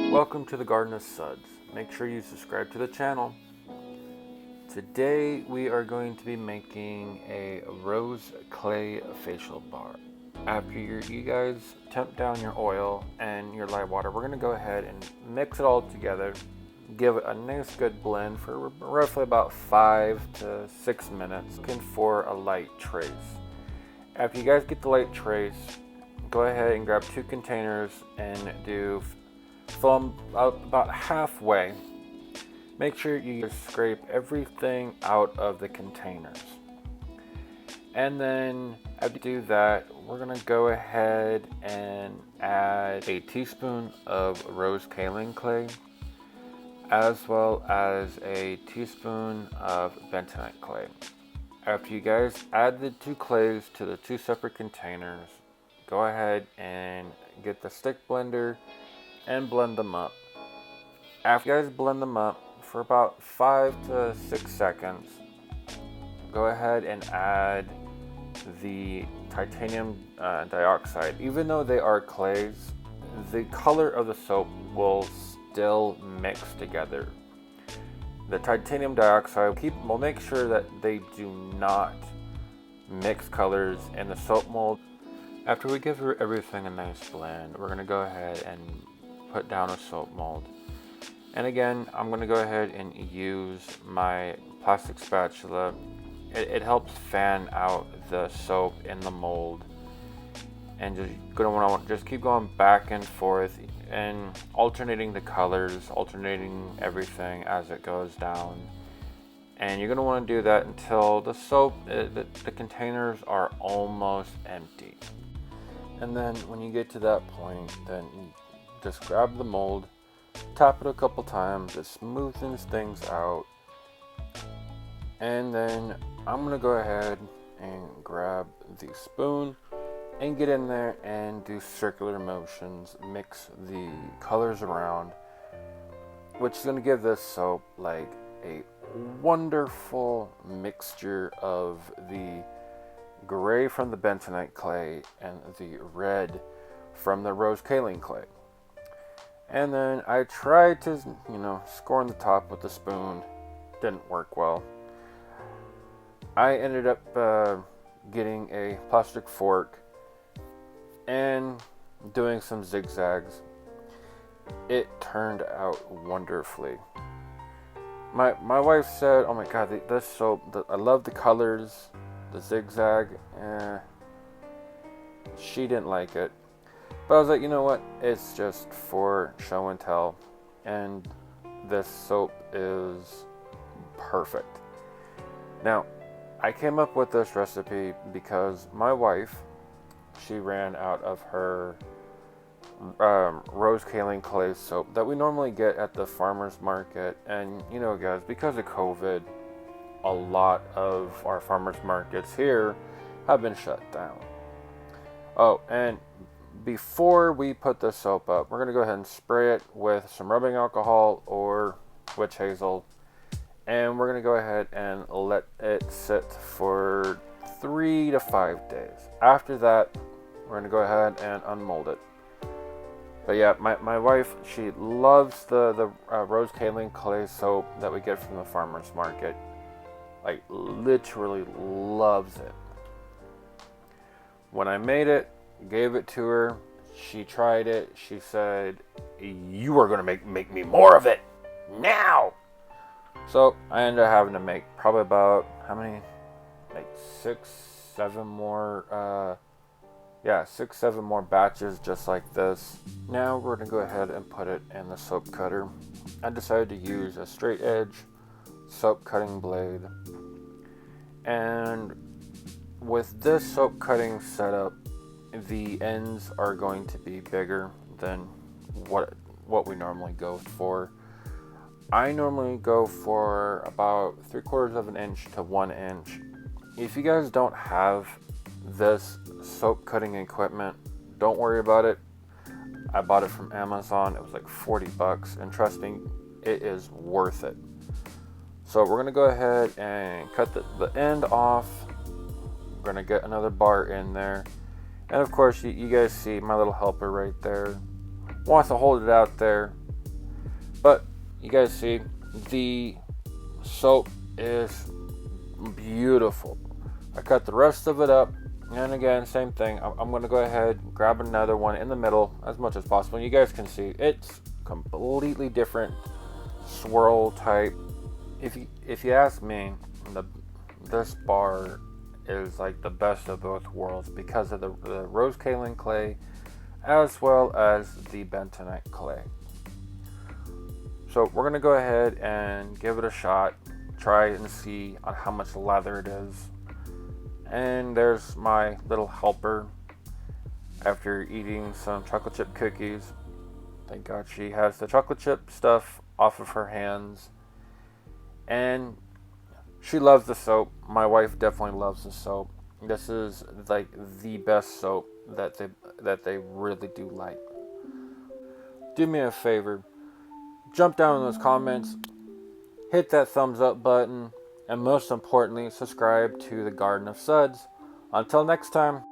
Welcome to the Garden of Suds. Make sure you subscribe to the channel. Today we are going to be making a Rose Clay facial bar. After you guys temp down your oil and your light water, we're going to go ahead and mix it all together. Give it a nice good blend for roughly about 5 to 6 minutes. Looking for a light trace. After you guys get the light trace, go ahead and grab 2 containers and fill them about halfway. Make sure you scrape everything out of the containers. And then after you do that, we're gonna go ahead and add a teaspoon of RoseKaolin clay, as well as a teaspoon of bentonite clay. After you guys add the 2 clays to the 2 separate containers, go ahead and get the stick blender and blend them up. After you guys blend them up for about 5 to 6 seconds, go ahead and add the titanium dioxide. Even though they are clays, the color of the soap will still mix together. The titanium dioxide will make sure that they do not mix colors in the soap mold. After we give everything a nice blend, we're going to go ahead and put down a soap mold. And again, I'm going to go ahead and use my plastic spatula. It helps fan out the soap in the mold. And just keep going back and forth and alternating the colors, alternating everything as it goes down. And you're going to want to do that until the soap, the containers are almost empty. And then when you get to that point, then you just grab the mold, tap it a couple times, it smoothens things out. And then I'm going to go ahead and grab the spoon and get in there and do circular motions, mix the colors around, which is going to give this soap like a wonderful mixture of the gray from the bentonite clay and the red from the RoseKaolin clay. And then I tried to, score on the top with the spoon. Didn't work well. I ended up getting a plastic fork and doing some zigzags. It turned out wonderfully. My wife said, "Oh my God, this soap! I love the colors, the zigzag." She didn't like it, but I was like, you know what? It's just for show and tell, and this soap is perfect. Now, I came up with this recipe because my wife, she ran out of her RoseKaolinClaySoap that we normally get at the farmer's market. And guys, because of COVID, a lot of our farmer's markets here have been shut down. Oh, and before we put the soap up, we're going to go ahead and spray it with some rubbing alcohol or witch hazel. And we're going to go ahead and let it sit for 3 to 5 days. After that, we're going to go ahead and unmold it. But yeah, my wife, she loves the RoseKaolinClaySoap that we get from the farmer's market. Like, literally loves it. When I made it, gave it to her, she tried it, she said, "You are going to make me more of it now!" So I ended up having to make probably about, how many, like 6, 7 more, 6, 7 more batches just like this. Now we're going to go ahead and put it in the soap cutter. I decided to use a straight edge soap cutting blade. And with this soap cutting setup, the ends are going to be bigger than what we normally go for. I normally go for about 3/4 of an inch to 1 inch. If you guys don't have this soap cutting equipment, don't worry about it. I bought it from Amazon. It was like $40, and trust me, it is worth it. So we're gonna go ahead and cut the end off. We're gonna get another bar in there, and of course you guys see my little helper right there. Wants to hold it out there. But you guys see, the soap is beautiful. I cut the rest of it up, and again, same thing. I'm going to go ahead and grab another one in the middle as much as possible. You guys can see it's completely different swirl type. If you ask me, this bar is like the best of both worlds because of the Rose Kaolin clay as well as the bentonite clay. So we're going to go ahead and give it a shot, try and see on how much lather it is. And there's my little helper after eating some chocolate chip cookies. Thank God she has the chocolate chip stuff off of her hands. And she loves the soap. My wife definitely loves the soap. This is like the best soap that they really do like. Do me a favor. Jump down in those comments. Hit that thumbs up button. And most importantly, subscribe to the Garden of Suds. Until next time.